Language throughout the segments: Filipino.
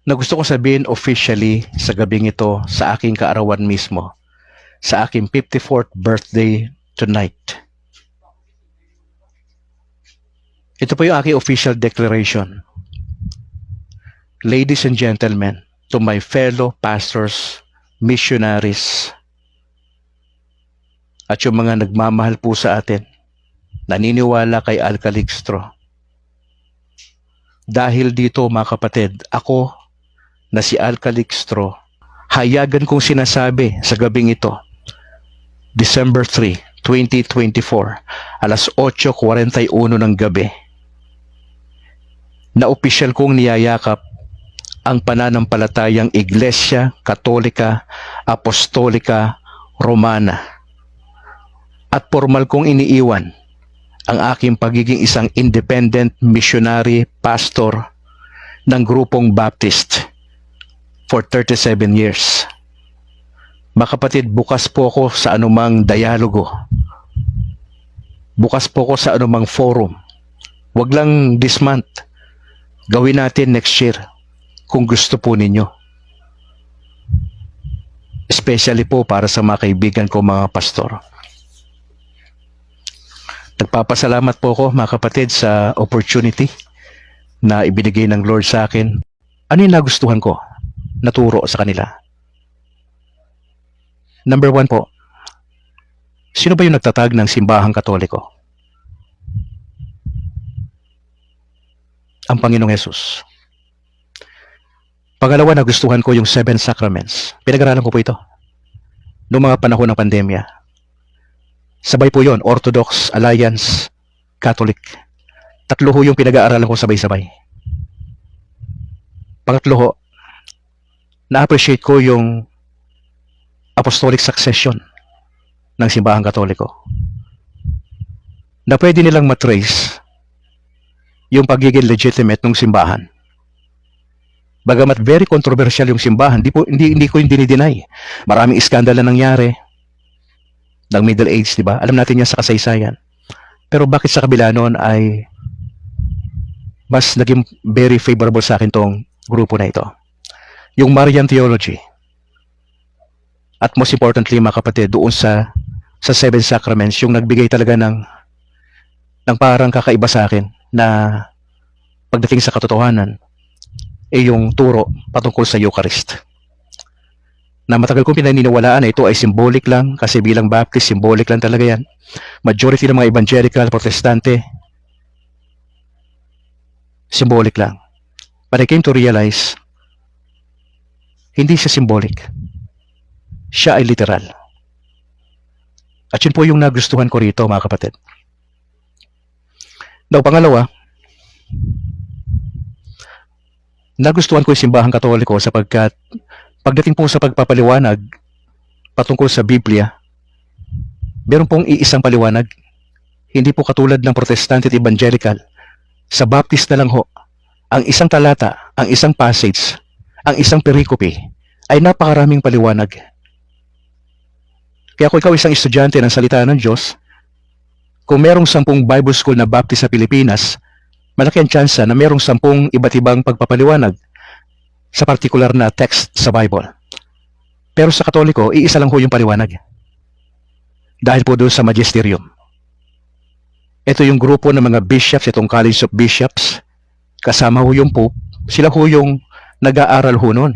na gusto kong sabihin officially sa gabing ito sa aking kaarawan mismo, sa aking 54th birthday tonight. Ito po yung aking official declaration. Ladies and gentlemen, to my fellow pastors, missionaries, at yung mga nagmamahal po sa atin, naniniwala kay Al Calixto. Dahil dito mga kapatid, ako na si Al Calixto, hayagan kong sinasabi sa gabing ito, December 3, 2024, alas 8:41 ng gabi, na opisyal kong niyayakap ang pananampalatayang Iglesia Katolika Apostolika Romana at formal kong iniiwan ang aking pagiging isang independent missionary pastor ng grupong Baptist for 37 years. Mga kapatid, bukas po ako sa anumang dialogo. Bukas po ako sa anumang forum. Wag lang this month. Gawin natin next year kung gusto po ninyo. Especially po para sa mga kaibigan ko mga pastor. Nagpapasalamat po ako mga kapatid sa opportunity na ibinigay ng Lord sa akin. Ano yung nagustuhan ko? Naturo sa kanila. Number 1 po, sino ba yung nagtatag ng simbahang Katoliko? Ang Panginoong Hesus. Pangalawa, nagustuhan ko yung 7 Sacraments. Pinag-aralan ko po ito noong mga panahon ng pandemya. Sabay po yon, Orthodox, Alliance, Catholic. Tatlo ho yung pinag-aaralan ko sabay-sabay. Pangatlo ho, na-appreciate ko yung apostolic succession ng simbahang Katoliko. Na pwede nilang matrace yung pagiging legitimate ng simbahan. Bagamat very controversial yung simbahan, hindi ko yung dinideny. Maraming iskandal na nangyari ng Middle Age, di ba? Alam natin yan sa kasaysayan. Pero bakit sa kabila noon ay mas naging very favorable sa akin tong grupo na ito? Yung Marian Theology. At most importantly, mga kapatid, doon sa 7 Sacraments, yung nagbigay talaga ng parang kakaiba sa akin na pagdating sa katotohanan, yung turo patungkol sa Eucharist. Na matagal kong pinaniniwalaan na ito ay symbolic lang, kasi bilang Baptist, symbolic lang talaga yan. Majority ng mga evangelical, protestante, symbolic lang. But I came to realize, hindi siya symbolic. Siya ay literal. At yun po yung nagustuhan ko rito, mga kapatid. Now, pangalawa, nagustuhan ko yung simbahang Katoliko sapagkat pagdating po sa pagpapaliwanag patungkol sa Biblia, meron pong iisang paliwanag. Hindi po katulad ng Protestante at Evangelical. Sa Baptist na lang ho, ang isang talata, ang isang passage, ang isang pericope ay napakaraming paliwanag. Kaya kung ikaw isang estudyante ng salita ng Diyos, kung merong 10 Bible School na Baptist sa Pilipinas, malaki ang tsansa na merong 10 iba't ibang pagpapaliwanag sa particular na text sa Bible. Pero sa Katoliko, iisa lang ho yung paliwanag. Dahil po doon sa magisterium. Ito yung grupo ng mga bishops, itong College of Bishops, kasama ho yung Pope, sila ho yung nag-aaral ho noon.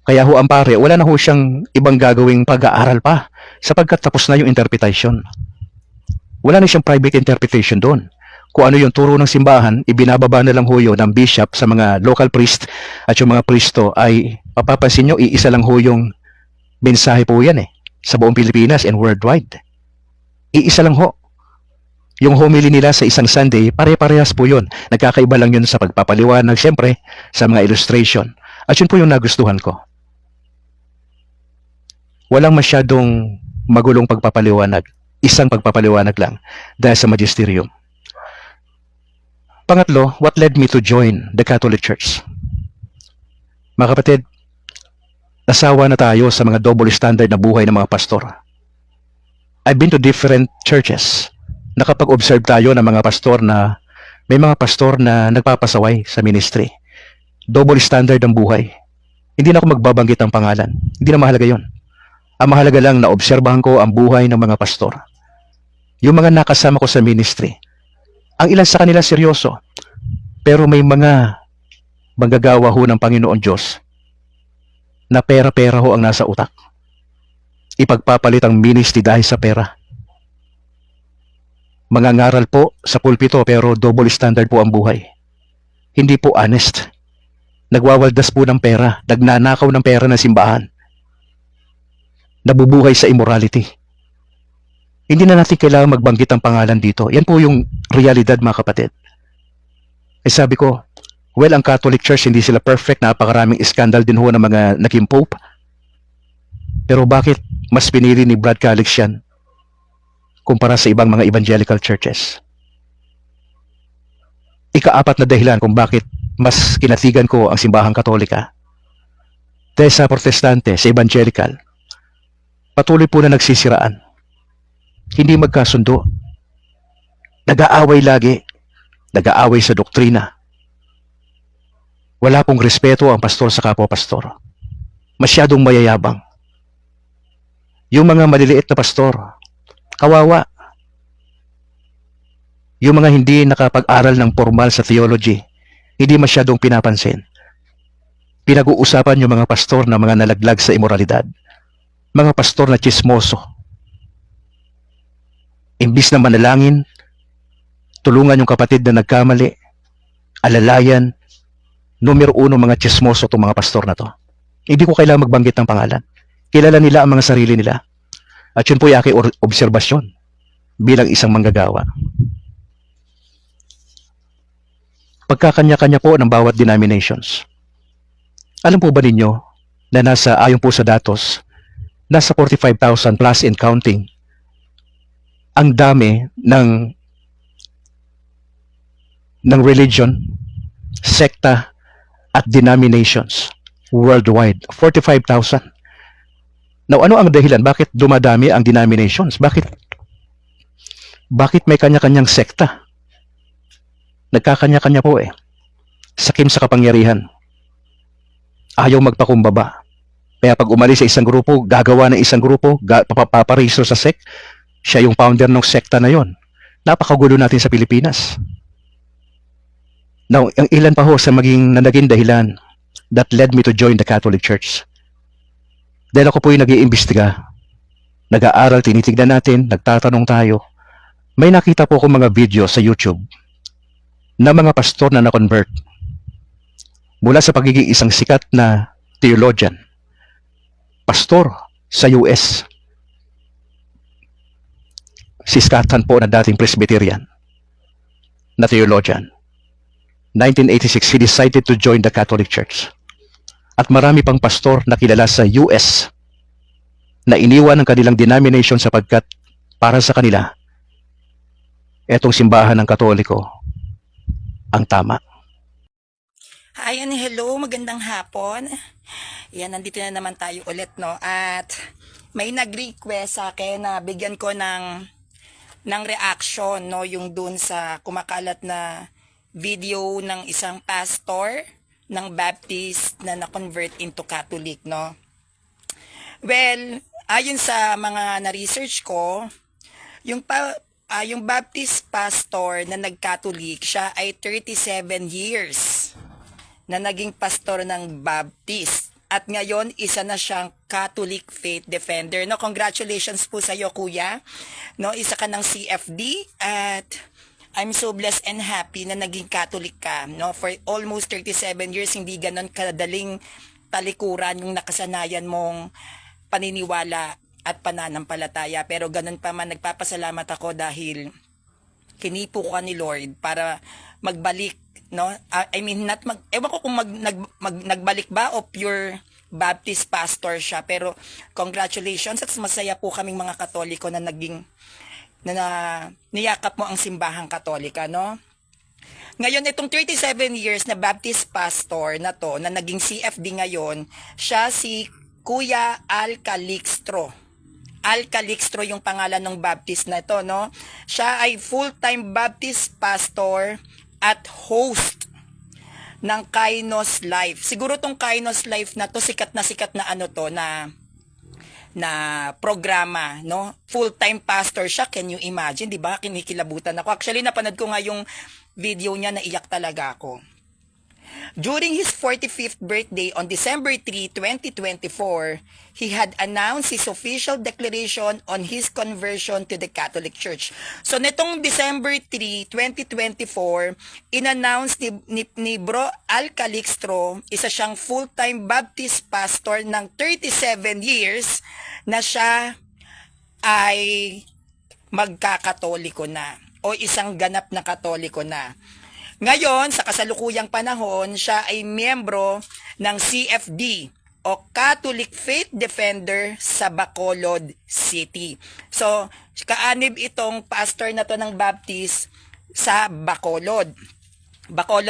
Kaya ho ang pare, wala na ho siyang ibang gagawing pag-aaral pa, sapagkat tapos na yung interpretation. Wala na siyang private interpretation doon. Kung ano yung turo ng simbahan, ibinababa na lang ho yun ng bishop sa mga local priest at yung mga pristo ay mapapansin nyo, iisa lang ho yung mensahe po yan sa buong Pilipinas and worldwide. Iisa lang ho. Yung homily nila sa isang Sunday, pare-parehas po yun. Nagkakaiba lang yun sa pagpapaliwanag, siyempre, sa mga illustration. At yun po yung nagustuhan ko. Walang masyadong magulong pagpapaliwanag. Isang pagpapaliwanag lang dahil sa magisterium. Pangatlo, what led me to join the Catholic Church? Mga kapatid, nasawa na tayo sa mga double standard na buhay ng mga pastor. I've been to different churches. Nakapag-observe tayo ng mga pastor na may mga pastor na nagpapasaway sa ministry. Double standard ang buhay. Hindi na ako magbabanggit ng pangalan. Hindi na mahalaga yon. Ang mahalaga lang na obserbahan ko ang buhay ng mga pastor. Yung mga nakasama ko sa ministry. Ang ilan sa kanila seryoso. Pero may mga manggagawa ho ng Panginoon Diyos na pera-pera ho ang nasa utak. Ipagpapalit ang ministry dahil sa pera. Mangangaral po sa pulpito pero double standard po ang buhay. Hindi po honest. Nagwawaldas po ng pera, nagnanakaw ng pera ng simbahan. Nabubuhay sa immorality. Hindi na natin kailangan magbanggit ang pangalan dito. Yan po yung realidad, mga kapatid. Eh sabi ko, well, ang Catholic Church hindi sila perfect, napakaraming scandal din ho ng mga naging pope. Pero bakit mas pinili ni Brad Calix yan kumpara sa ibang mga evangelical churches? Ika-apat na dahilan kung bakit mas kinatigan ko ang simbahang Katolika. Dahil sa protestante, sa evangelical, patuloy po na nagsisiraan. Hindi magkasundo. Nag-aaway lagi. Nag-aaway sa doktrina. Wala pong respeto ang pastor sa kapwa-pastor. Masyadong mayayabang. Yung mga maliliit na pastor, kawawa. Yung mga hindi nakapag-aral ng formal sa theology, hindi masyadong pinapansin. Pinag-uusapan yung mga pastor na mga nalaglag sa imoralidad. Mga pastor na chismoso. Imbis na manalangin, tulungan yung kapatid na nagkamali, alalayan, numero uno mga chismoso itong mga pastor na to. Hindi ko kailangan magbanggit ng pangalan. Kilala nila ang mga sarili nila. At yun po yung aking obserbasyon bilang isang manggagawa. Pagkakanya-kanya po ng bawat denominations. Alam po ba ninyo na ayon po sa datos, nasa 45,000 plus in counting ang dami ng religion, sekta at denominations worldwide. 45,000. Now, ano ang dahilan? Bakit dumadami ang denominations? Bakit may kanya-kanyang sekta? Nagkakanya-kanya po eh. Sakim sa kapangyarihan. Ayaw magpakumbaba. Kaya pag umalis sa isang grupo, gagawa ng isang grupo, paparehistro sa sect, siya yung founder ng sekta na yon. Napakagulo natin sa Pilipinas. Now, ang ilan pa ho sa naging dahilan that led me to join the Catholic Church. Dahil ako po yung nag-iimbestiga, nag-aaral, tinitignan natin, nagtatanong tayo. May nakita po akong mga video sa YouTube na mga pastor na na-convert mula sa pagiging isang sikat na theologian, pastor sa US. Si Scott Hahn po na dating Presbyterian na theologian. 1986, he decided to join the Catholic Church. At marami pang pastor na kilala sa US na iniwan ang kanilang denomination sapagkat para sa kanila, etong simbahan ng Katoliko ang tama. Hi and hello, magandang hapon. Yan, nandito na naman tayo ulit, no? At may nag-request sa akin na bigyan ko ng reaction, no? Yung dun sa kumakalat na video ng isang pastor ng Baptist na na-convert into Catholic, no? Well, ayon sa mga na-research ko, yung Baptist pastor na nag-Catholic, siya ay 37 years na naging pastor ng Baptist. At ngayon, isa na siyang Catholic faith defender. No, congratulations po sa iyo, kuya. No, isa ka ng CFD at I'm so blessed and happy na naging Catholic ka. No, for almost 37 years, hindi ganon kadaling talikuran yung nakasanayan mong paniniwala at pananampalataya. Pero ganun pa man, nagpapasalamat ako dahil kinipo ka ni Lord para magbalik, no? I mean, ewan ko kung nagbalik ba o pure Baptist pastor siya. Pero congratulations at masaya po kaming mga Katoliko na niyakap mo ang simbahang Katolika, no? Ngayon, itong 37 years na Baptist pastor na to, na naging CFD ngayon, siya si Kuya Al Calixtro. Al Calixtro yung pangalan ng Baptist na ito, no? Siya ay full-time Baptist pastor at host ng Kainos Life. Siguro tong Kainos Life na to, sikat na ano to, na programa, no? Full-time pastor siya, can you imagine, di ba? Kinikilabutan ako. Actually, napanood ko nga yung video niya, naiyak talaga ako. During his 45th birthday on December 3, 2024, he had announced his official declaration on his conversion to the Catholic Church. So, nitong December 3, 2024, in-announce ni Bro Al Calixto, isa siyang full-time Baptist pastor ng 37 years na siya ay magkakatoliko na o isang ganap na katoliko na. Ngayon, sa kasalukuyang panahon, siya ay miyembro ng CFD o Catholic Faith Defender sa Bacolod City. So, kaanib itong pastor na to ng Baptist sa Bacolod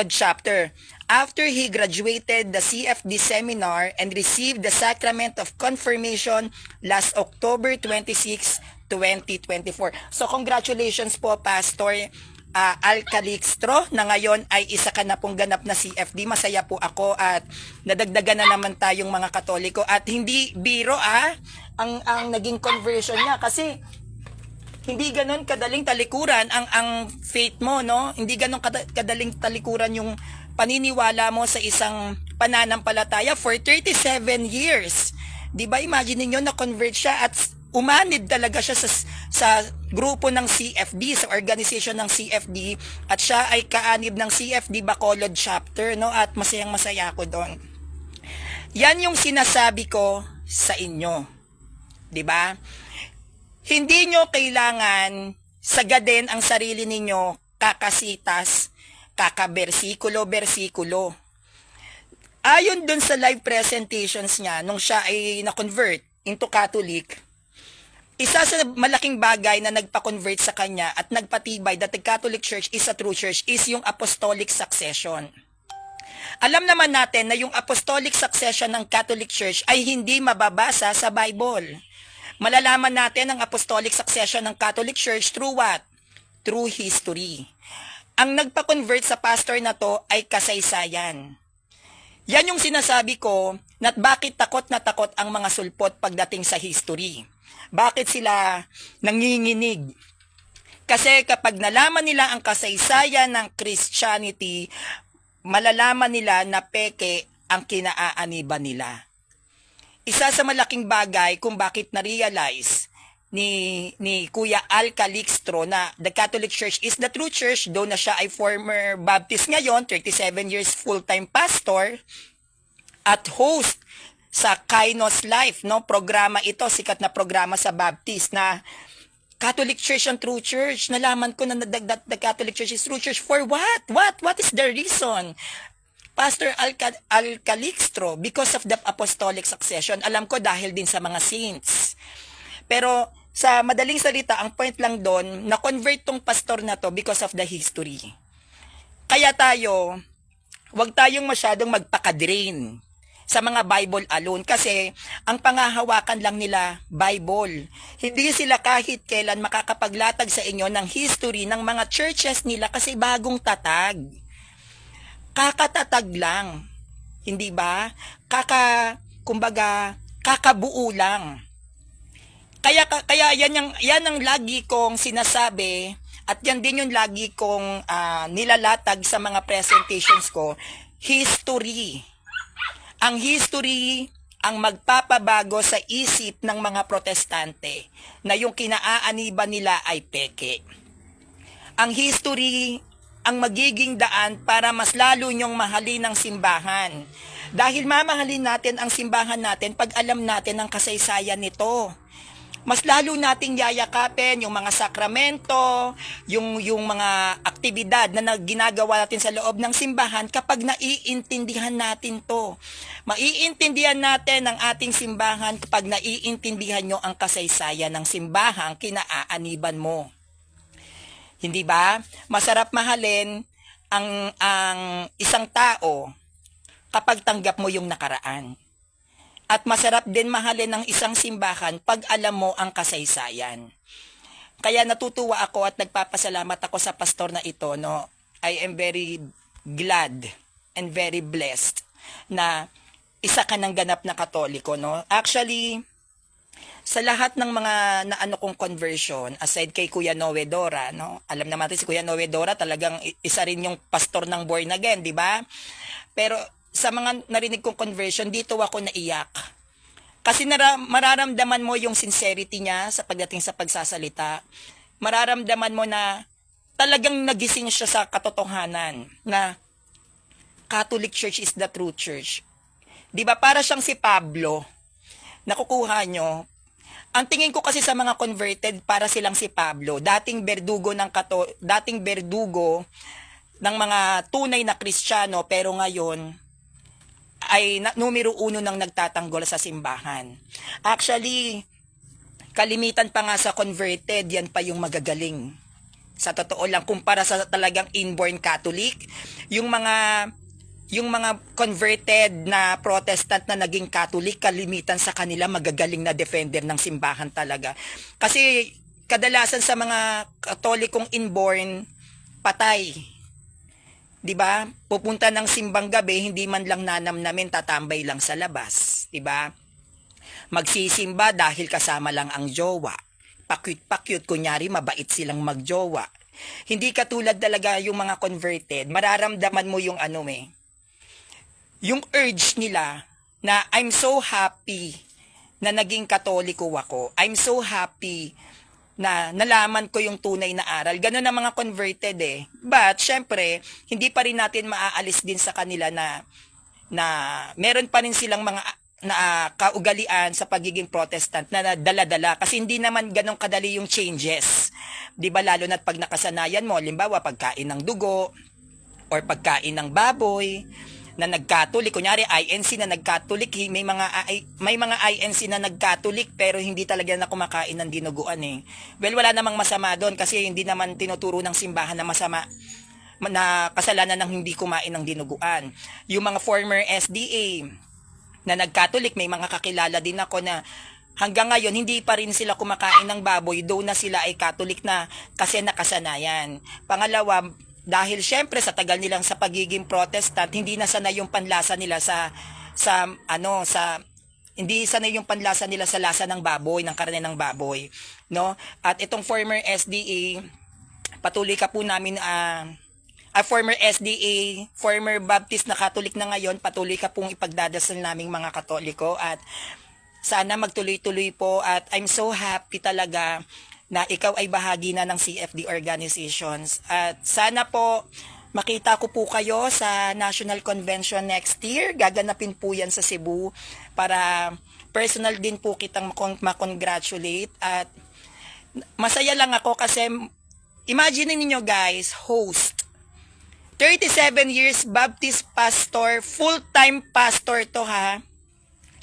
chapter. After he graduated the CFD seminar and received the sacrament of confirmation last October 26, 2024. So, congratulations po, Pastor Al Calixto, na ngayon ay isa ka na pong ganap na CFD. Masaya po ako at nadagdagan na naman tayong mga Katoliko at hindi biro ang naging conversion niya kasi hindi ganon kadaling talikuran ang faith mo, no? Hindi ganon kadaling talikuran yung paniniwala mo sa isang pananampalataya for 37 years. 'Di ba? Imagine niyo na convert siya at umanid talaga siya sa grupo ng CFD, sa organization ng CFD, at siya ay kaanib ng CFD Bacolod chapter, no? At masayang-masaya ako doon. Yan yung sinasabi ko sa inyo. 'Di ba? Hindi nyo kailangan sagadin ang sarili ninyo kakasitas, kakabersikulo-bersikulo. Ayon dun sa live presentations niya nung siya ay na-convert into Catholic, isa sa malaking bagay na nagpa-convert sa kanya at nagpatibay that the Catholic Church is a true church is yung apostolic succession. Alam naman natin na yung apostolic succession ng Catholic Church ay hindi mababasa sa Bible. Malalaman natin ang apostolic succession ng Catholic Church through what? Through history. Ang nagpa-convert sa pastor na to ay kasaysayan. Yan yung sinasabi ko na bakit takot na takot ang mga sulpot pagdating sa history. Bakit sila nanginginig? Kasi kapag nalaman nila ang kasaysayan ng Christianity, malalaman nila na peke ang kinaaaniban nila. Isa sa malaking bagay kung bakit na-realize ni Kuya Al Calixto na the Catholic Church is the true church, though na siya ay former Baptist ngayon, 37 years full-time pastor at host sa Kainos Life, no? Programa ito, sikat na programa sa Baptist na Catholic Church and true church. Nalaman ko na the Catholic Church is true church. For what? What is the reason? Pastor Al Calixto, because of the apostolic succession. Alam ko dahil din sa mga saints. Pero sa madaling salita, ang point lang doon, na-convert tong pastor na to because of the history. Kaya tayo, wag tayong masyadong magpakadrain sa mga Bible alone kasi ang pangahawakan lang nila Bible. Hindi sila kahit kailan makakapaglatag sa inyo ng history ng mga churches nila kasi bagong tatag. Kakatatag lang. Hindi ba? Kakabuo lang. Kaya yan ang lagi kong sinasabi at yan din yung lagi kong nilalatag sa mga presentations ko. History. Ang history ang magpapabago sa isip ng mga protestante na yung kinaaaniban nila ay peke. Ang history ang magiging daan para mas lalo nyong mahalin ang simbahan. Dahil mamahalin natin ang simbahan natin pag alam natin ang kasaysayan nito. Mas lalo nating yayakapin yung mga sakramento, yung mga aktibidad na ginagawa natin sa loob ng simbahan kapag naiintindihan natin to. Maiintindihan natin ang ating simbahan kapag naiintindihan nyo ang kasaysayan ng simbahan kinaaaniban mo. Hindi ba? Masarap mahalin ang isang tao kapag tanggap mo yung nakaraan. At masarap din mahalin ng isang simbahan pag alam mo ang kasaysayan. Kaya natutuwa ako at nagpapasalamat ako sa pastor na ito, no? I am very glad and very blessed na isa ka ng ganap na Katoliko, no? Actually, sa lahat ng mga naano kong conversion, aside kay Kuya Noe Dora, no? Alam naman natin si Kuya Noe Dora talagang isa rin yung pastor ng born again, di ba? Pero sa mga narinig kong conversion, dito ako naiyak. Kasi mararamdaman mo yung sincerity niya sa pagdating sa pagsasalita. Mararamdaman mo na talagang nagising siya sa katotohanan na Catholic Church is the true church. Di ba para siyang si Pablo, nakukuha nyo. Ang tingin ko kasi sa mga converted, para silang si Pablo, dating berdugo ng mga tunay na Kristiyano, pero ngayon ay numero 1 nang nagtatanggol sa simbahan. Actually, kalimitan pa nga sa converted, yan pa yung magagaling. Sa totoo lang, kumpara sa talagang inborn Catholic, yung mga converted na Protestant na naging Catholic, kalimitan sa kanila magagaling na defender ng simbahan talaga. Kasi kadalasan sa mga Katolikong inborn, patay. 'Di ba? Pupunta ng simbang gabi, hindi man lang nanamnamin, tatambay lang sa labas, 'di ba? Magsisimba dahil kasama lang ang jowa. Pakyut-pakyut, kunyari mabait silang magjowa. Hindi katulad talaga yung mga converted, mararamdaman mo yung yung urge nila na I'm so happy na naging Katoliko ako. I'm so happy na nalaman ko yung tunay na aral. Ganun ang mga converted eh. But, syempre, hindi pa rin natin maaalis din sa kanila na meron pa rin silang mga kaugalian sa pagiging Protestant na dala-dala. Kasi hindi naman ganun kadali yung changes. Di ba, lalo na't pag nakasanayan mo, limbawa, pagkain ng dugo or pagkain ng baboy, na nag-Catholic, kunyari INC na nag-Catholic, may mga INC na nag-Catholic pero hindi talaga na kumakain ng dinuguan eh. Well, wala namang masama doon kasi hindi naman tinuturo ng simbahan na masama na kasalanan ng hindi kumain ng dinuguan. Yung mga former SDA na nag-Catholic, may mga kakilala din ako na hanggang ngayon hindi pa rin sila kumakain ng baboy, though na sila ay Catholic na kasi nakasanayan. Pangalawa, dahil syempre sa tagal nilang sa pagiging Protestant, hindi na sanay yung panlasa nila hindi sanay yung panlasa nila sa lasa ng baboy, ng karne ng baboy, no? At itong former SDA, patuloy ka po namin former SDA, former Baptist na Catholic na ngayon, patuloy ka pong ipagdadasal naming mga Katoliko at sana magtuloy-tuloy po at I'm so happy talaga na ikaw ay bahagi na ng CFD organizations. At sana po makita ko po kayo sa National Convention next year. Gaganapin po yan sa Cebu para personal din po kitang makongratulate. At masaya lang ako kasi imagine niyo guys, host. 37 years Baptist pastor, full-time pastor to ha.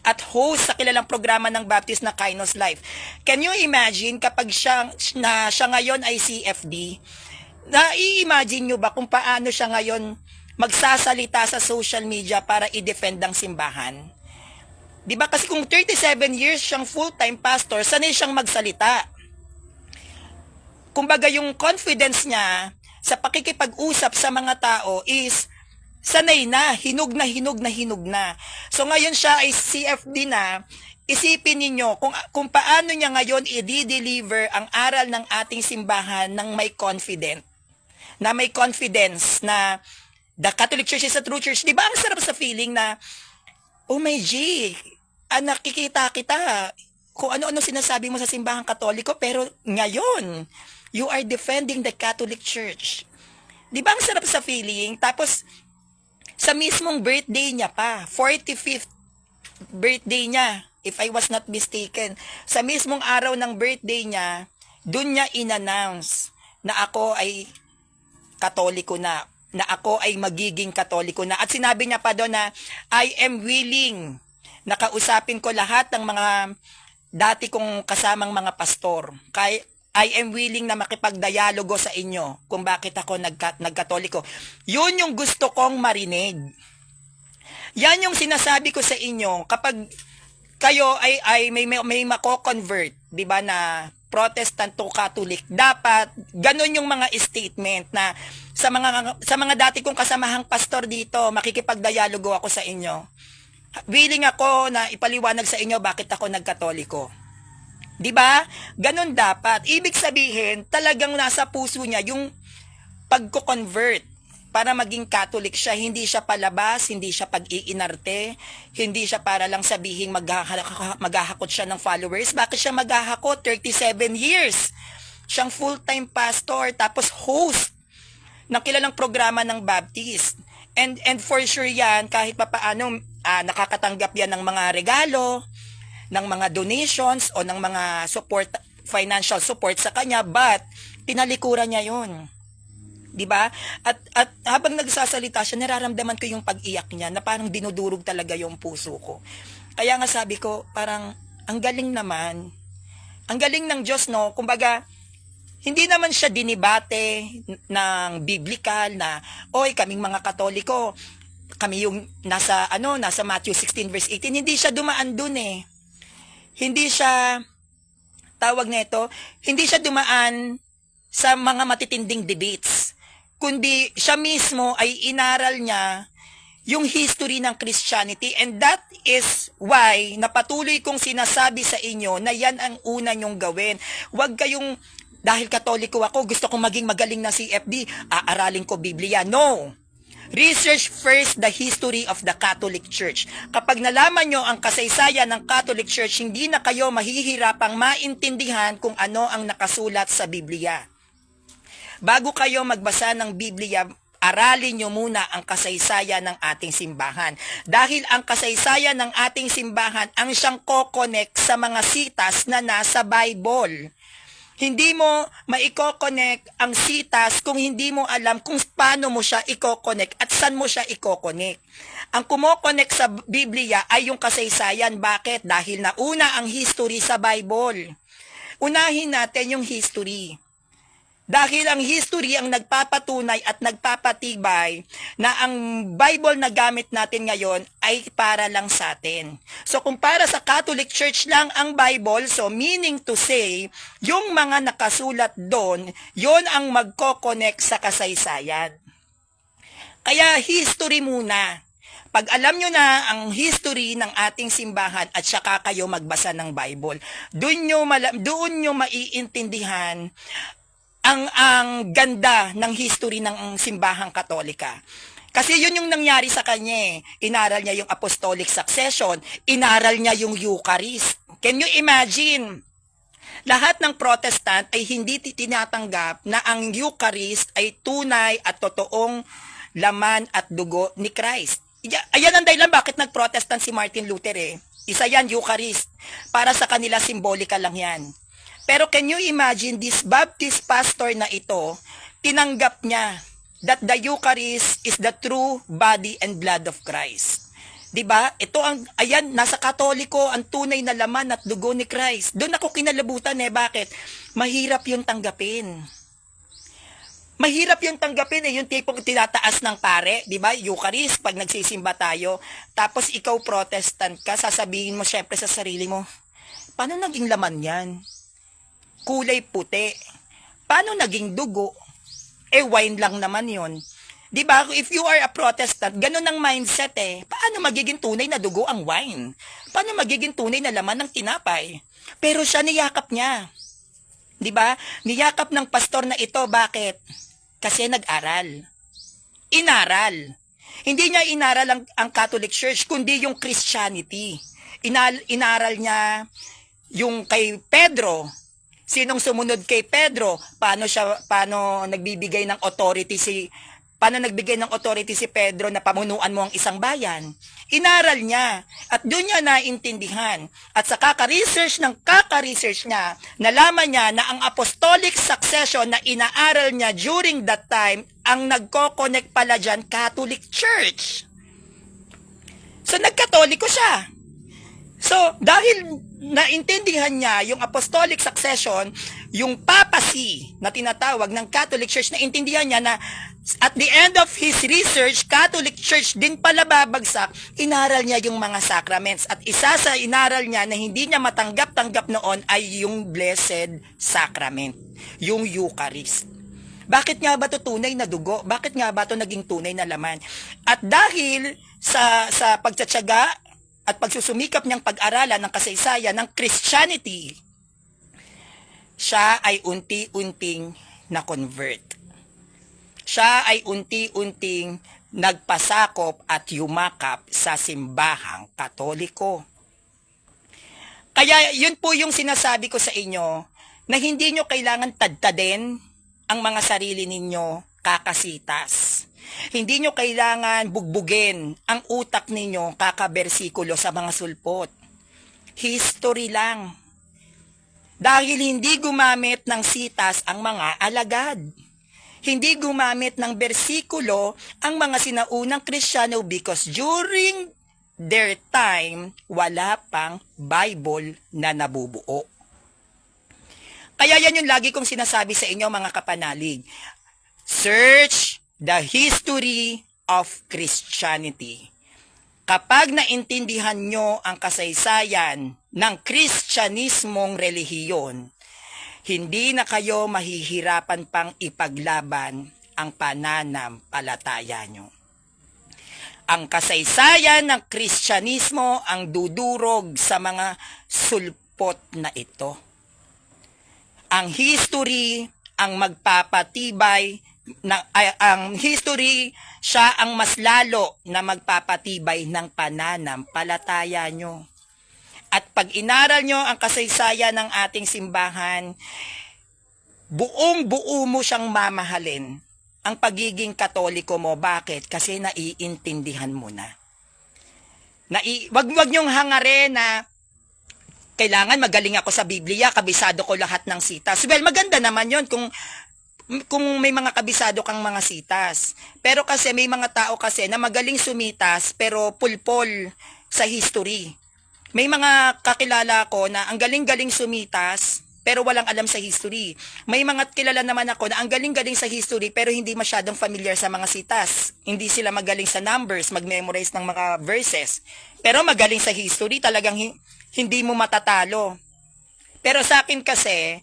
At host sa kilalang programa ng Baptist na Kainos Life. Can you imagine kapag siya ngayon ay CFD? Na-i-imagine nyo ba kung paano siya ngayon magsasalita sa social media para i-defend ang simbahan? Diba kasi kung 37 years siyang full-time pastor, sanay siyang magsalita. Kumbaga yung confidence niya sa pakikipag-usap sa mga tao is sanay na, hinog na. So ngayon siya ay CFD na, isipin ninyo kung paano niya ngayon i-deliver ang aral ng ating simbahan ng may confidence na the Catholic Church is a true church. Di ba ang sarap sa feeling na, oh my G, nakikita kita, kung ano-ano sinasabi mo sa simbahang Katoliko, pero ngayon, you are defending the Catholic Church. Di ba ang sarap sa feeling? Tapos, sa mismong birthday niya pa, 45th birthday niya, if I was not mistaken, sa mismong araw ng birthday niya, dun niya in-announce na ako ay Katoliko na ako ay magiging Katoliko na. At sinabi niya pa doon na, I am willing na kausapin ko lahat ng mga dati kong kasamang mga pastor. I am willing na makipagdialogo sa inyo kung bakit ako nagkatoliko. Yun yung gusto kong marinig. Yan yung sinasabi ko sa inyo kapag kayo ay may mako-convert, 'di ba, na Protestant to Catholic. Dapat ganun yung mga statement na sa mga dati kong kasamahang pastor dito, makikipagdialogo ako sa inyo. Willing ako na ipaliwanag sa inyo bakit ako nagkatoliko. 'Di ba? Ganun dapat. Ibig sabihin, talagang nasa puso niya yung pagko-convert para maging Catholic siya. Hindi siya palabas, hindi siya pag-iinarte, hindi siya para lang sabihin maghahakot siya ng followers. Bakit siya maghahakot? 37 years. Siyang full-time pastor, tapos host ng kilalang programa ng Baptist. And for sure yan, kahit papaano, nakakatanggap yan ng mga regalo, ng mga donations, o ng mga support, financial support sa kanya, but tinalikuran niya yun. 'Di ba? At habang nagsasalita siya, nararamdaman ko yung pag-iyak niya na parang dinudurog talaga yung puso ko. Kaya nga sabi ko, parang ang galing naman. Ang galing ng Diyos, no? Kumbaga, hindi naman siya dinibate ng biblical na, oy, kaming mga Katoliko, kami yung nasa Matthew 16 verse 18. Hindi siya dumaan dun eh. Hindi siya hindi siya dumaan sa mga matitinding debates, kundi siya mismo ay inaral niya yung history ng Christianity, and that is why napatuloy kong sinasabi sa inyo na yan ang una nyong gawin. Huwag kayong, dahil Katoliko ako, gusto kong maging magaling na CFD, aaralin ko Biblia. No! Research first the history of the Catholic Church. Kapag nalaman nyo ang kasaysayan ng Catholic Church, hindi na kayo mahihirapang maintindihan kung ano ang nakasulat sa Biblia. Bago kayo magbasa ng Biblia, aralin nyo muna ang kasaysayan ng ating simbahan. Dahil ang kasaysayan ng ating simbahan ang siyang kokonek sa mga sitas na nasa Bible. Hindi mo maiko-connect ang sitas kung hindi mo alam kung paano mo siya i-connect at saan mo siya i-connect. Ang kumo-connect sa Biblia ay yung kasaysayan. Bakit? Dahil nauna ang history sa Bible. Unahin natin yung history. Dahil ang history ang nagpapatunay at nagpapatibay na ang Bible na gamit natin ngayon ay para lang sa atin. So kung para sa Catholic Church lang ang Bible, so meaning to say, yung mga nakasulat doon, yon ang magko-connect sa kasaysayan. Kaya history muna. Pag alam nyo na ang history ng ating simbahan at saka kayo magbasa ng Bible, doon nyo maiintindihan ang ganda ng history ng simbahang Katolika. Kasi yun yung nangyari sa kanya. Inaral niya yung apostolic succession, inaral niya yung Eucharist. Can you imagine? Lahat ng Protestant ay hindi tinatanggap na ang Eucharist ay tunay at totoong laman at dugo ni Christ. Ayan ang dahilan bakit nag-Protestant si Martin Luther eh. Isa yan, Eucharist. Para sa kanila, simbolika lang yan. Pero can you imagine, this Baptist pastor na ito, tinanggap niya that the Eucharist is the true body and blood of Christ. 'Di ba? Ito nasa Katoliko, ang tunay na laman at dugo ni Christ. Doon ako kinalabutan eh. Bakit? Mahirap yung tanggapin. Mahirap yung tanggapin eh, yung tipong tinataas ng pare, 'di ba? Eucharist, pag nagsisimba tayo, tapos ikaw Protestant ka, sasabihin mo syempre sa sarili mo, paano naging laman 'yan? Kulay puti. Paano naging dugo? Wine lang naman yon. Di ba? If you are a Protestant, ganun ang mindset eh. Paano magiging tunay na dugo ang wine? Paano magiging tunay na laman ng tinapay? Pero siya, niyakap niya. Di ba? Niyakap ng pastor na ito. Bakit? Kasi nag-aral. Inaral. Hindi niya inaral ang Catholic Church, kundi yung Christianity. Inaral niya yung kay Pedro. Sinong sumunod kay Pedro? Paano nagbigay ng authority si Pedro na pamunuan mo ang isang bayan? Inaral niya at doon niya naintindihan. At sa kaka-research niya, nalaman niya na ang apostolic succession na inaaral niya during that time, ang nagko-connect pala dyan, Catholic Church. So nagkatoliko siya. So, dahil naintindihan niya yung apostolic succession, yung papacy na tinatawag ng Catholic Church, naintindihan niya na At the end of his research, Catholic Church din pala babagsak, inaral niya yung mga sacraments. At isa sa inaral niya na hindi niya matanggap-tanggap noon ay yung Blessed Sacrament, yung Eucharist. Bakit nga ba ito tunay na dugo? Bakit nga ba ito naging tunay na laman? At dahil sa pagtsatsaga at pagsusumikap niyang pag-aralan ng kasaysayan ng Christianity, siya ay unti-unting na-convert. Siya ay unti-unting nagpasakop at yumakap sa simbahang Katoliko. Kaya yun po yung sinasabi ko sa inyo na hindi nyo kailangan tadtaden ang mga sarili ninyo kakasitas. Hindi nyo kailangan bugbugin ang utak ninyo kakabersikulo sa mga sulpot. History lang. Dahil hindi gumamit ng sitas ang mga alagad. Hindi gumamit ng bersikulo ang mga sinaunang Kristiyano because during their time, wala pang Bible na nabubuo. Kaya yan yung lagi kong sinasabi sa inyo mga kapanalig. Search the history of Christianity. Kapag naintindihan nyo ang kasaysayan ng Kristyanismong relihiyon, hindi na kayo mahihirapan pang ipaglaban ang pananampalataya nyo. Ang kasaysayan ng Kristyanismo ang dudurog sa mga sulpot na ito. Ang history ang magpapatibay ang history siya ang mas lalo na magpapatibay ng pananampalataya nyo. At pag inaral nyo ang kasaysayan ng ating simbahan, buong-buo mo siyang mamahalin ang pagiging Katoliko mo. Bakit? Kasi naiintindihan mo na. Wag nyong hangarin na kailangan magaling ako sa Biblia, kabisado ko lahat ng sitas. Well, maganda naman yon kung may mga kabisado kang mga sitas. Pero kasi may mga tao kasi na magaling sumitas pero pulpol sa history. May mga kakilala ko na ang galing-galing sumitas pero walang alam sa history. May mga kilala naman ako na ang galing-galing sa history pero hindi masyadong familiar sa mga sitas. Hindi sila magaling sa numbers, mag-memorize ng mga verses. Pero magaling sa history, talagang hindi mo matatalo. Pero sa akin kasi,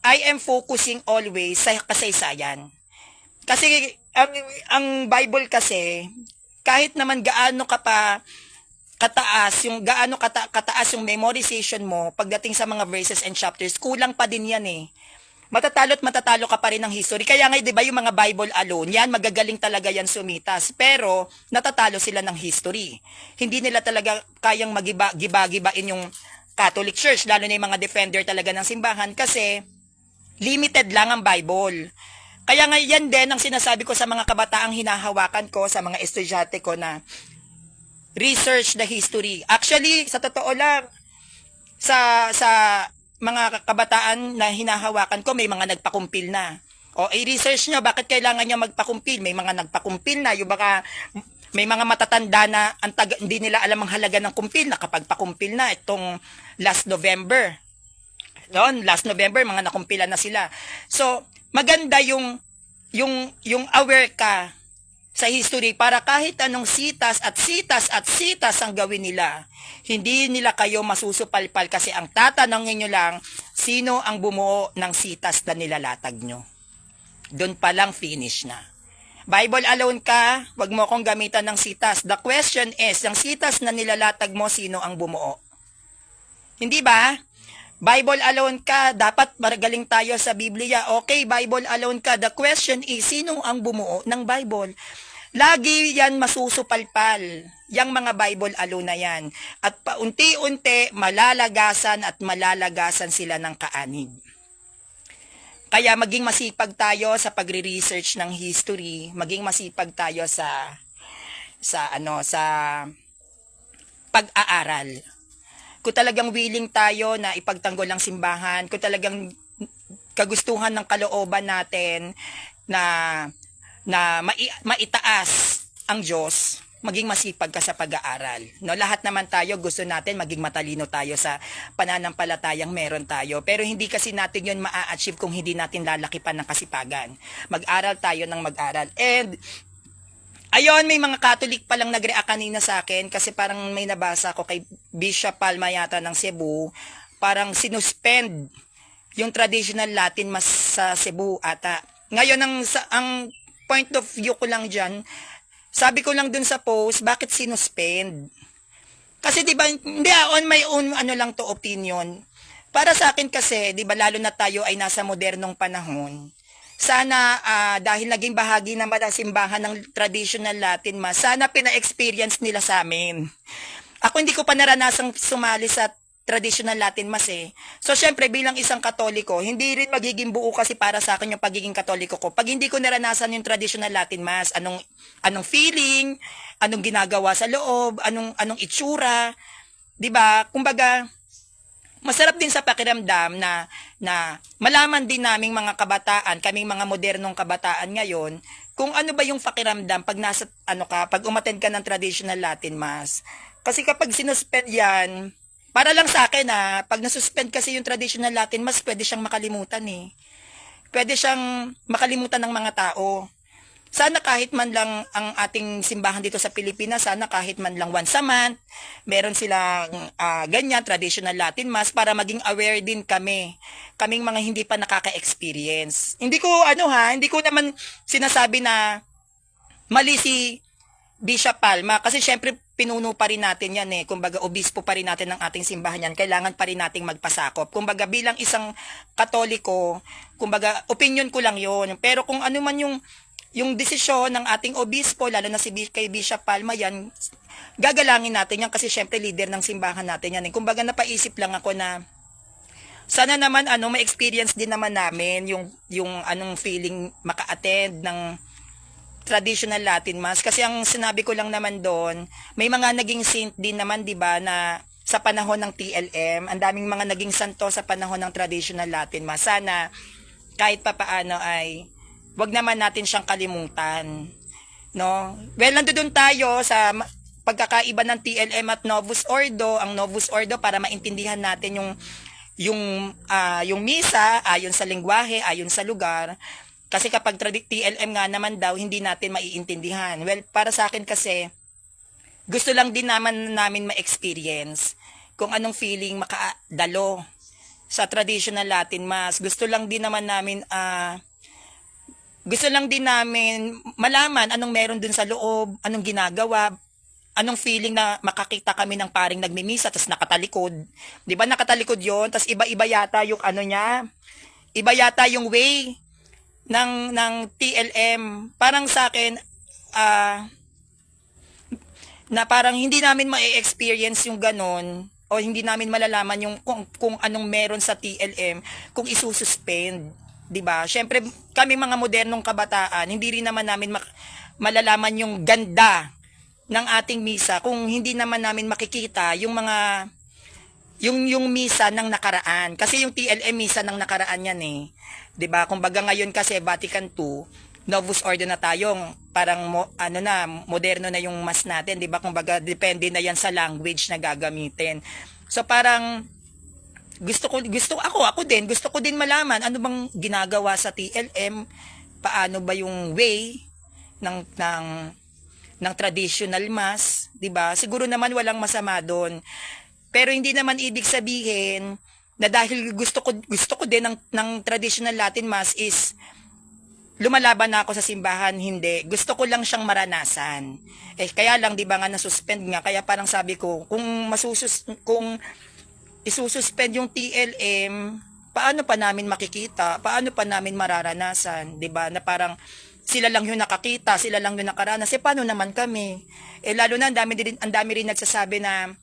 I am focusing always sa kasaysayan. Kasi ang Bible kasi, kahit naman gaano ka pa kataas yung memorization mo pagdating sa mga verses and chapters, kulang pa din yan eh. Matatalo ka pa rin ng history. Kaya nga, 'di ba, yung mga Bible alone, yan magagaling talaga yan sumitas, pero natatalo sila ng history. Hindi nila talaga kayang giba-gibain yung Catholic Church, lalo na yung mga defender talaga ng simbahan kasi limited lang ang Bible. Kaya nga yan din ang sinasabi ko sa mga kabataang hinahawakan ko, sa mga estudyante ko na research the history. Actually, sa totoo lang, sa mga kabataan na hinahawakan ko, may mga nagpakumpil na. O, i-research nyo, bakit kailangan nyo magpakumpil? May mga nagpakumpil na, yung baka may mga matatanda na hindi nila alam ang halaga ng kumpil, nakapagpakumpil na itong last November. Last November, mga nakumpilan na sila. So, maganda yung aware ka sa history para kahit anong sitas ang gawin nila, hindi nila kayo masusupalpal kasi ang tatanungin nyo lang, sino ang bumuo ng sitas na nilalatag nyo. Doon pa lang finish na. Bible alone ka, wag mo akong gamitan ng sitas. The question is, ang sitas na nilalatag mo, sino ang bumuo? Hindi ba? Bible alone ka, dapat magaling tayo sa Biblia. Okay, Bible alone ka. The question is, sino ang bumuo ng Bible? Lagi yan masusupalpal, yung mga Bible alone na yan. At paunti-unti, malalagasan sila ng kaanib. Kaya maging masipag tayo sa pagre-research ng history, maging masipag tayo sa pag-aaral. Kung talagang willing tayo na ipagtanggol ang simbahan, kung talagang kagustuhan ng kalooban natin na maitaas ang Diyos, maging masipag ka sa pag-aaral. No, lahat naman tayo gusto natin maging matalino tayo sa pananampalatayang meron tayo. Pero hindi kasi natin 'yon maa-achieve kung hindi natin lalakipan ng kasipagan. Mag-aral tayo ng mag-aral. And ayun, may mga Catholic pa lang nag-react kanina sa akin kasi parang may nabasa ko kay Bishop Palma yata ng Cebu, parang sinuspend yung traditional Latin Mass sa Cebu ata. Ngayon, ang point of view ko lang dyan, sabi ko lang dun sa post, bakit sinuspend? Kasi di ba, hindi on my own ano lang to opinion. Para sa akin kasi, di ba lalo na tayo ay nasa modernong panahon, sana dahil naging bahagi naman ng simbahan ng traditional Latin Mass, sana pina-experience nila sa amin. Ako hindi ko pa naranasang sumali sa traditional Latin Mass eh. So syempre bilang isang Katoliko, hindi rin magiging buo kasi para sa akin yung pagiging Katoliko ko. Pag hindi ko naranasan yung traditional Latin Mass, anong feeling, anong ginagawa sa loob, anong itsura, 'di ba? Kumbaga masarap din sa pakiramdam na malaman din naming mga kabataan, kaming mga modernong kabataan ngayon, kung ano ba yung pakiramdam pag nasa pag umattend ka ng traditional Latin Mass. Kasi kapag sinuspend 'yan, para lang sa akin pag nasuspend kasi yung traditional Latin Mass, pwede siyang makalimutan eh. Pwede siyang makalimutan ng mga tao. Sana kahit man lang ang ating simbahan dito sa Pilipinas, sana kahit man lang once a month, meron silang ganyan, traditional Latin Mass para maging aware din kaming mga hindi pa nakaka-experience. Hindi ko naman sinasabi na mali si Bishop Palma kasi syempre pinuno pa rin natin yan eh. Kumbaga obispo pa rin natin ng ating simbahan yan. Kailangan pa rin nating magpasakop. Kumbaga bilang isang Katoliko, kumbaga opinion ko lang yon. Pero kung ano man yung desisyon ng ating obispo, lalo na kay Bishop Palma yan, gagalangin natin yan kasi syempre leader ng simbahan natin yan. Kumbaga napaisip lang ako na sana naman ma-experience din naman namin yung anong feeling maka-attend ng traditional Latin Mass. Kasi ang sinabi ko lang naman doon, may mga naging saint din naman 'di ba na sa panahon ng TLM, ang daming mga naging santo sa panahon ng traditional Latin Mass. Sana kahit papaano ay wag naman natin siyang kalimutan, no? Well, nandoon tayo sa pagkakaiba ng TLM at Novus Ordo. Ang Novus Ordo para maintindihan natin yung misa ayon sa lengguwahe, ayon sa lugar. Kasi kapag TLM nga naman daw, hindi natin maiintindihan. Well, para sa akin kasi, gusto lang din namin ma-experience kung anong feeling makadalo sa traditional Latin Mass. Gusto lang din namin malaman anong meron dun sa loob, anong ginagawa, anong feeling na makakita kami ng paring nagmimisa, tapos nakatalikod. Di ba nakatalikod yon? Tapos iba-iba yata yung iba yata yung way ng TLM. Parang sa akin na parang hindi namin ma-experience yung ganon o hindi namin malalaman yung kung anong meron sa TLM kung isususpend, 'di ba? Syempre kami mga modernong kabataan, hindi rin naman namin malalaman yung ganda ng ating misa kung hindi naman namin makikita yung mga yung misa ng nakaraan. Kasi yung TLM misa ng nakaraan yan eh. 'Di ba? Kumbaga ngayon kasi Vatican II, Novus Ordo na tayong parang moderno na yung mass natin, 'di ba? Kumbaga depende na yan sa language na gagamitin. So parang gusto ko din malaman ano bang ginagawa sa TLM, paano ba yung way ng traditional mass, 'di ba? Siguro naman walang masama doon. Pero hindi naman ibig sabihin na dahil gusto ko din ng traditional Latin Mass is lumalaban na ako sa simbahan. Hindi. Gusto ko lang siyang maranasan. Kaya lang 'di ba nga nasuspend nga, kaya parang sabi ko, kung isususpend yung TLM, paano pa namin makikita? Paano pa namin mararanasan? 'Di ba? Na parang sila lang yung nakakita, sila lang yung nakaranas. Paano naman kami? Lalo na ang dami rin nagsasabi na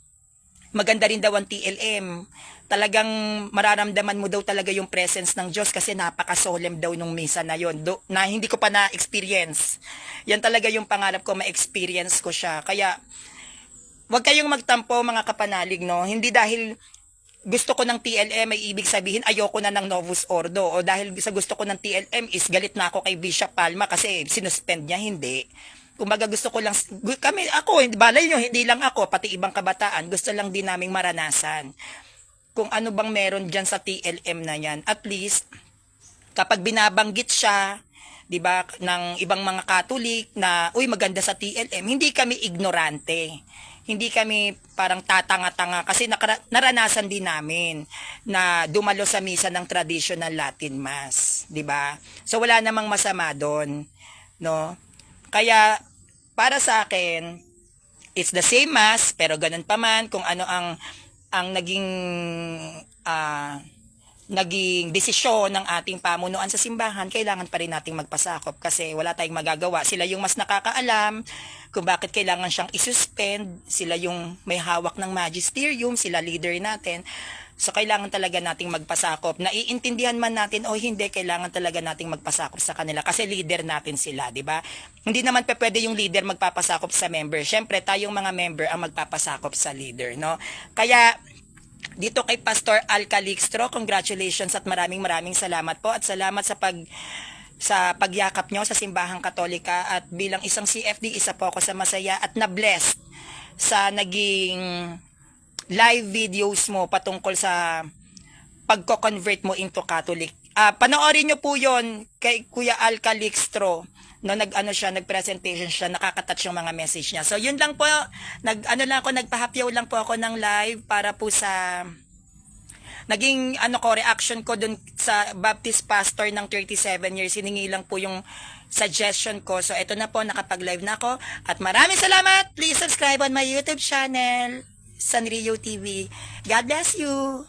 maganda rin daw ang TLM. Talagang mararamdaman mo daw talaga yung presence ng Diyos kasi napaka-solemn daw nung misa na yon, na hindi ko pa na-experience. Yan talaga yung pangarap ko, ma-experience ko siya. Kaya, wag kayong magtampo mga kapanalig, no? Hindi dahil gusto ko ng TLM ay ibig sabihin ayoko na ng Novus Ordo, o dahil sa gusto ko ng TLM is galit na ako kay Bishop Palma kasi sinuspend niya. Hindi. Kumbaga gusto ko lang, ako, balay nyo, hindi lang ako, pati ibang kabataan, gusto lang din naming maranasan kung ano bang meron dyan sa TLM na yan. At least, kapag binabanggit siya, 'di ba, ng ibang mga Katolik na uy maganda sa TLM, hindi kami ignorante. Hindi kami parang tatanga-tanga kasi naranasan din namin na dumalo sa misa ng traditional Latin Mass, 'di ba? So wala namang masama doon, no? Kaya para sa akin, it's the same mass pero ganun pa man kung ano ang naging desisyon ng ating pamunuan sa simbahan, kailangan pa rin nating magpasakop kasi wala tayong magagawa. Sila yung mas nakakaalam kung bakit kailangan siyang isuspend. Sila yung may hawak ng magisterium, sila leader natin. So, kailangan talaga nating magpasakop. Naiintindihan man natin o hindi, kailangan talaga nating magpasakop sa kanila kasi leader natin sila, di ba? Hindi naman pwede yung leader magpapasakop sa member. Siyempre, tayong mga member ang magpapasakop sa leader, no? Kaya, dito kay Pastor Al Calixtro, congratulations at maraming salamat po at salamat sa pagyakap nyo sa Simbahang Katolika at bilang isang CFD, isa po ako sa masaya at na-blessed sa naging live videos mo patungkol sa pagko-convert mo into Catholic. Panoorin nyo po yon kay Kuya Al Calixtro. No, nag-presentation siya, nakaka-touch yung mga message niya. So, yun lang po, nagpahapyaw lang po ako ng live para po sa naging reaction ko dun sa Baptist pastor ng 37 years. Hiningi lang po yung suggestion ko. So, eto na po, nakapag-live na ako. At maraming salamat. Please subscribe on my YouTube channel, Sanrio TV. God bless you.